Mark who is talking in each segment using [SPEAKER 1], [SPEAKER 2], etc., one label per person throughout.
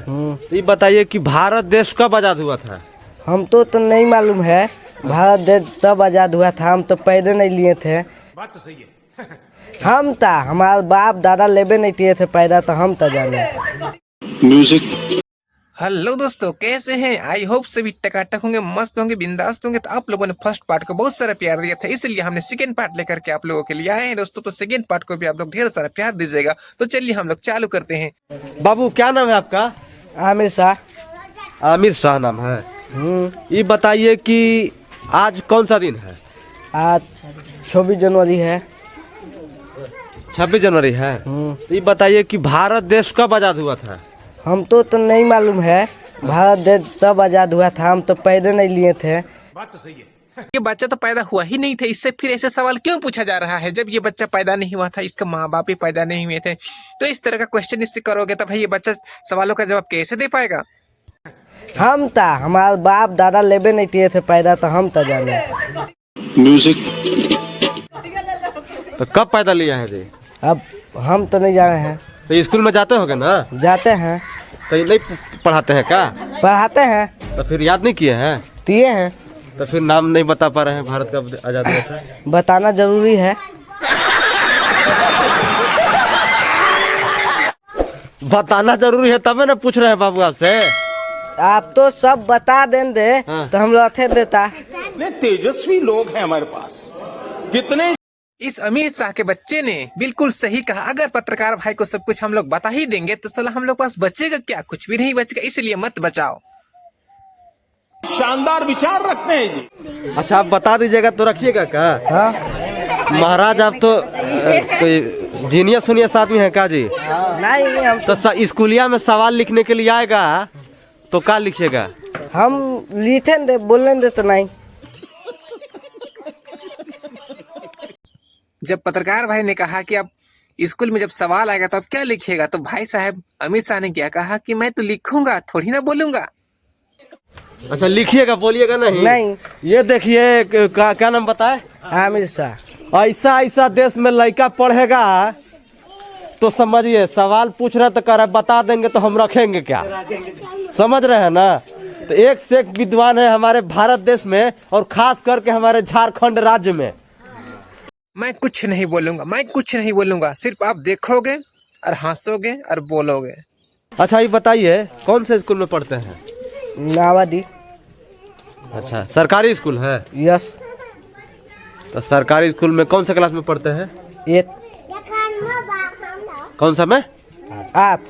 [SPEAKER 1] तो ये बताइए कि भारत देश कब आजाद हुआ था?
[SPEAKER 2] हम तो नहीं मालूम है। भारत देश तब आजाद हुआ था, हम तो पैदे नहीं लिए थे।
[SPEAKER 3] बात तो सही है।
[SPEAKER 2] हम था, हमारे बाप दादा लेबे नहीं किए थे पैदा, तो हम तो जाने।
[SPEAKER 4] म्यूजिक।
[SPEAKER 5] हेलो दोस्तों, कैसे हैं? आई होप सभी टकाटक होंगे, मस्त होंगे, बिंदास होंगे। तो आप लोगों ने फर्स्ट पार्ट को बहुत सारा प्यार दिया था, इसलिए हमने सेकंड पार्ट लेकर के आप लोगों के लिए आए हैं दोस्तों। तो सेकंड पार्ट को भी आप लोग ढेर सारा प्यार दीजिएगा। तो चलिए हम लोग चालू करते हैं।
[SPEAKER 1] बाबू क्या नाम है आपका?
[SPEAKER 2] आमिर शाह।
[SPEAKER 1] आमिर शाह नाम है। ये बताइए कि आज कौन सा दिन है?
[SPEAKER 2] आज 26 जनवरी है।
[SPEAKER 1] 26 जनवरी है। तो ये बताइए कि भारत देश कब आजाद हुआ था?
[SPEAKER 2] हम तो नहीं मालूम है। भारत देश तब आजाद हुआ था, हम तो पैदे नहीं लिए थे।
[SPEAKER 3] बात तो सही है।
[SPEAKER 5] ये बच्चा तो पैदा हुआ ही नहीं था, इससे फिर ऐसे सवाल क्यों पूछा जा रहा है? जब ये बच्चा पैदा नहीं हुआ था, इसका माँ बाप भी पैदा नहीं हुए थे, तो इस तरह का क्वेश्चन इससे करोगे तो भाई ये बच्चा सवालों का जवाब कैसे दे पाएगा?
[SPEAKER 2] हम था, हमारे बाप दादा लेबे नहीं किए थे पैदा, तो हम तो जाने।
[SPEAKER 4] म्यूजिक।
[SPEAKER 1] तो कब पैदा लिया है जी?
[SPEAKER 2] अब हम तो नहीं जा रहे हैं।
[SPEAKER 1] तो स्कूल में जाते होगे ना?
[SPEAKER 2] जाते हैं।
[SPEAKER 1] तो ये नहीं पढ़ाते हैं क्या?
[SPEAKER 2] पढ़ाते हैं।
[SPEAKER 1] तो फिर याद नहीं किए हैं?
[SPEAKER 2] किए हैं।
[SPEAKER 1] तो फिर नाम नहीं बता पा रहे हैं भारत कब आजाद हुआ था?
[SPEAKER 2] बताना जरूरी है।
[SPEAKER 1] बताना जरूरी है तबे ना पूछ रहे हैं बाबू आपसे।
[SPEAKER 2] आप तो सब बता देंगे
[SPEAKER 1] हाँ।
[SPEAKER 2] तो हम लोग अच्छे देता।
[SPEAKER 3] तेजस्वी लोग हैं हमारे पास, कितने।
[SPEAKER 5] इस अमीर शाह के बच्चे ने बिल्कुल सही कहा। अगर पत्रकार भाई को सब कुछ हम लोग बता ही देंगे तो साला हम लोग पास बचेगा क्या? कुछ भी नहीं बचेगा, इसलिए मत बचाओ।
[SPEAKER 3] शानदार विचार रखते हैं जी।
[SPEAKER 1] अच्छा आप बता दीजिएगा तो रखिएगा क्या?
[SPEAKER 2] हाँ?
[SPEAKER 1] महाराज आप तो कोई जीनियस सुनियस आदमी है क्या जी?
[SPEAKER 2] नहीं, हम
[SPEAKER 1] तो स्कूलिया में सवाल लिखने के लिए आएगा तो क्या लिखिएगा?
[SPEAKER 2] हम लिखे दे, बोलने दे तो नहीं।
[SPEAKER 5] जब पत्रकार भाई ने कहा कि अब स्कूल में जब सवाल आएगा तो अब क्या लिखिएगा, तो भाई साहब अमित शाह ने क्या कहा कि मैं तो लिखूंगा, थोड़ी ना बोलूंगा।
[SPEAKER 1] अच्छा लिखिएगा, बोलिएगा नहीं?
[SPEAKER 2] नहीं।
[SPEAKER 1] ये देखिए क्या नाम बताए?
[SPEAKER 2] आमिर शाह।
[SPEAKER 1] ऐसा ऐसा देश में लड़का पढ़ेगा तो समझिए सवाल पूछ रहे तो कह रहे बता देंगे तो हम रखेंगे क्या? समझ रहे हैं ना? तो एक से एक विद्वान है हमारे भारत देश में और खास करके हमारे झारखंड राज्य में।
[SPEAKER 5] मैं कुछ नहीं बोलूंगा, मैं कुछ नहीं बोलूंगा, सिर्फ आप देखोगे और हंसोगे और बोलोगे।
[SPEAKER 1] अच्छा ये बताइए कौन से स्कूल में पढ़ते हैं?
[SPEAKER 2] नावादी।
[SPEAKER 1] अच्छा सरकारी स्कूल है?
[SPEAKER 2] यस।
[SPEAKER 1] तो सरकारी स्कूल में कौन सा क्लास में पढ़ते हैं?
[SPEAKER 2] एक।
[SPEAKER 1] कौन सा में?
[SPEAKER 2] आप।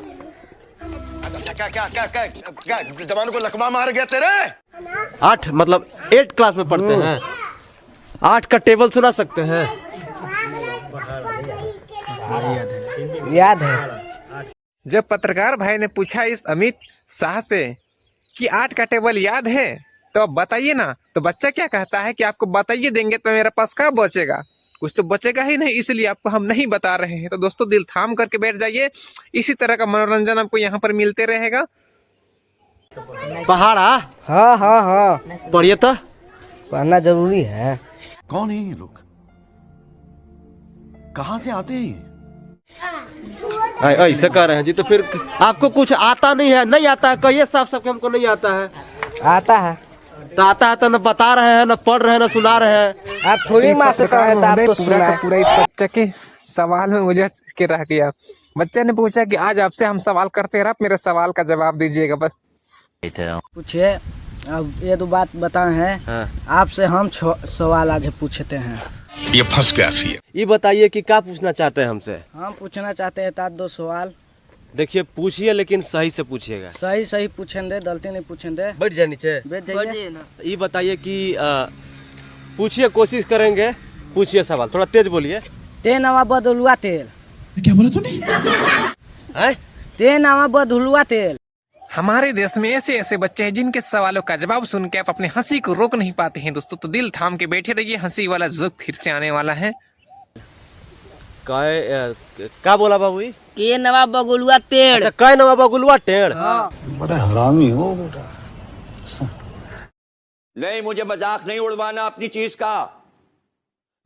[SPEAKER 4] क्या जवान को लकवा मार गया तेरे?
[SPEAKER 1] 8 मतलब 8 क्लास में पढ़ते हैं। 8 का टेबल सुना सकते हैं?
[SPEAKER 2] याद है।
[SPEAKER 5] जब पत्रकार भाई ने पूछा इस अमित शाह से कि 8 का टेबल याद है तो अब बताइए ना, तो बच्चा क्या कहता है कि आपको बताइए देंगे तो मेरे पास क्या बचेगा? कुछ तो बचेगा ही नहीं, इसलिए आपको हम नहीं बता रहे हैं। तो दोस्तों दिल थाम करके बैठ जाइए, इसी तरह का मनोरंजन आपको यहाँ पर मिलते रहेगा।
[SPEAKER 1] पहाड़ा?
[SPEAKER 2] हाँ हाँ हाँ,
[SPEAKER 1] पढ़िए तो।
[SPEAKER 2] पढ़ना जरूरी है।
[SPEAKER 4] कौन है ये लोग? कहाँ से आते हैं?
[SPEAKER 1] ऐसे कह रहे हैं जी, तो फिर आपको कुछ आता नहीं है? नहीं आता है कहिए साफ साफ, हमको नहीं आता है।
[SPEAKER 2] आता है
[SPEAKER 1] तो आता है तो न बता रहे हैं, न पढ़ रहे हैं, न सुना रहे हैं।
[SPEAKER 2] आप थोड़ी मार सकते हैं, तो आप तो
[SPEAKER 5] पूरा का
[SPEAKER 2] सुना।
[SPEAKER 5] पूरा इस बच्चे के सवाल में उलझ के रह गया। बच्चे ने पूछा कि आज आपसे हम सवाल करते हैं, आप मेरे सवाल का जवाब दीजिएगा बस।
[SPEAKER 2] पूछिए। अब ये तो बात बताए हैं।
[SPEAKER 1] हाँ।
[SPEAKER 2] आपसे हम सवाल आज पूछते हैं।
[SPEAKER 4] ये फंस गया सी।
[SPEAKER 1] ये बताइए कि क्या पूछना चाहते हैं हमसे?
[SPEAKER 2] हम पूछना चाहते हैं 2 सवाल।
[SPEAKER 1] देखिए पूछिए लेकिन सही से पूछिएगा।
[SPEAKER 2] सही सही पूछेंगे, गलती नहीं पूछेंगे।
[SPEAKER 1] बैठ जाए नीचे।
[SPEAKER 2] बैठ जाइए।
[SPEAKER 1] ये बताइए कि पूछिए, कोशिश करेंगे। पूछिए सवाल, थोड़ा तेज बोलिए।
[SPEAKER 2] ते नवा बदलुआ तेल।
[SPEAKER 4] क्या बोला तूने?
[SPEAKER 1] हैं?
[SPEAKER 2] ते नवा बदलुआ तेल।
[SPEAKER 5] हमारे देश में ऐसे ऐसे बच्चे हैं जिनके सवालों का जवाब सुन के आप अपने हंसी को रोक नहीं पाते हैं दोस्तों। तो दिल थाम के बैठे रहिए, हंसी वाला जोक फिर से आने वाला है।
[SPEAKER 1] क्या बोला बाबू?
[SPEAKER 6] के नवा बगुलुआ तेड़।
[SPEAKER 1] अच्छा कै नवा बगुलवा टेढ़।
[SPEAKER 4] बड़ा हरामी हो बेटा।
[SPEAKER 7] नहीं, मुझे मजाक नहीं उड़वाना अपनी चीज का,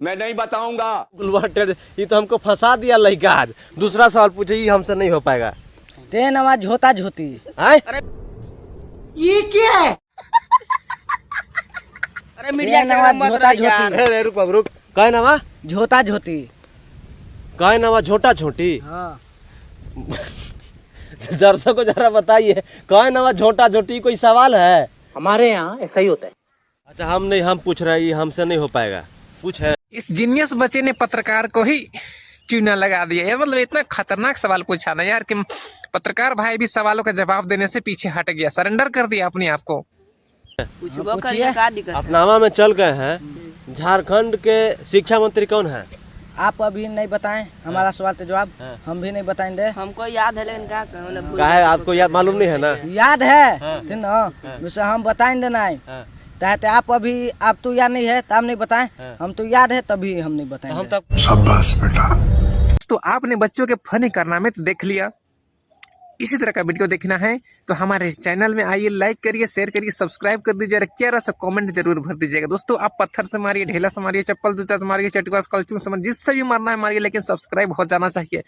[SPEAKER 7] मैं नहीं बताऊंगा।
[SPEAKER 1] गुलवा टेढ़, ये तो हमको फंसा दिया लड़का। आज दूसरा सवाल पूछे, ये हमसे नहीं हो पाएगा।
[SPEAKER 2] ते नवा झोता झोती।
[SPEAKER 1] आय
[SPEAKER 6] अरे मीडिया
[SPEAKER 2] ये
[SPEAKER 6] चक्कर
[SPEAKER 2] नवा
[SPEAKER 6] मत
[SPEAKER 2] झोटा
[SPEAKER 6] रह यार।
[SPEAKER 2] झोटी।
[SPEAKER 1] रे रुक बाबू रुक। काय नामा
[SPEAKER 2] झोता झोती।
[SPEAKER 1] काय नामा झोटा झोटी।
[SPEAKER 2] हाँ
[SPEAKER 1] दर्शकों को जरा बताइए काय नामा झोटा झोटी कोई सवाल है?
[SPEAKER 8] हमारे यहाँ ऐसा ही होता है।
[SPEAKER 1] अच्छा हम पूछ रहे हैं, ये हमसे नहीं हो पाएगा। पूछ है
[SPEAKER 5] इस जीनियस बच्चे ने पत्रकार को ही चूना लगा दिया यार। मतलब इतना खतरनाक सवाल पूछा ना यार कि पत्रकार भाई भी सवालों का जवाब देने से पीछे हट गया, सरेंडर कर दिया अपने आप को।
[SPEAKER 6] पूछबो करिए का दिक्कत है?
[SPEAKER 1] अपनामा में चल गए हैं। झारखंड के शिक्षा मंत्री कौन है?
[SPEAKER 2] आप अभी नहीं बताएं हमारा सवाल के जवाब। हम भी नहीं बताएंगे।
[SPEAKER 6] हमको याद है लेकिन क्या कहूं ना भूल
[SPEAKER 1] क्या है आपको याद मालूम नहीं है ना?
[SPEAKER 2] याद है ठीक ना, वैसे हम बताएंगे नहीं। चाहते आप अभी आप तो याद नहीं है तो आप नहीं बताएं, हम तो याद है तभी हम नहीं
[SPEAKER 1] हम
[SPEAKER 2] बताएंगे।
[SPEAKER 1] तब
[SPEAKER 4] शाबाश बेटा।
[SPEAKER 5] तो आपने बच्चों के फनी कारनामे तो देख लिया। इसी तरह का वीडियो देखना है तो हमारे चैनल में आइए, लाइक करिए, शेयर करिए, सब्सक्राइब कर दीजिए और क्या रहा कमेंट जरूर भर दीजिएगा। दोस्तों आप पत्थर से मारिए, ढेला से मारिए, चप्पल जूता से मारिए, चटका से कलचू से मारिए, जिससे भी मारना है मारिए, लेकिन सब्सक्राइब हो जाना चाहिए।